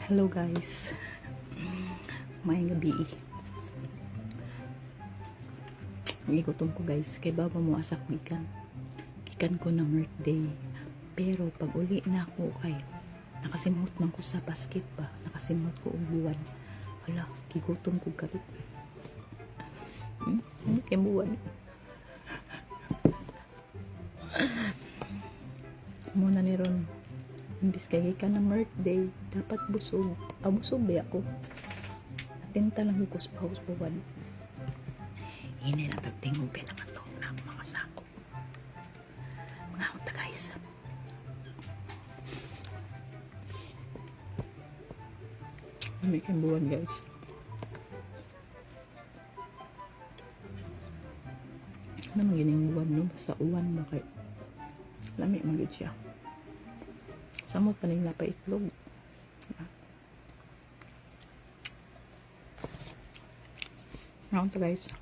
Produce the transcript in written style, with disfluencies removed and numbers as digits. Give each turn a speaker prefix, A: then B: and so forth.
A: Hello guys. May gabi. Igutom ko guys. Kay baba mo asak gikan ko na birthday. Pero pag uli na ako kay nakasimot man ko sa basket ba. Nakasimot ko og buwan. Hala, gigutom ko galit. Ano kay buwan? Muna ni ron. Imbis kay ka na birthday, dapat busog. Busog ba ako? Napinta lang ko sa buwan. Hindi na tagtingog kay nakatong na ako mga sako. Mga unta guys. May kang buwan guys. Ano man gining buwan no? Basta uwan ba kay lami man gud siya. Samot pa nila pa itlog. Mga unta guys.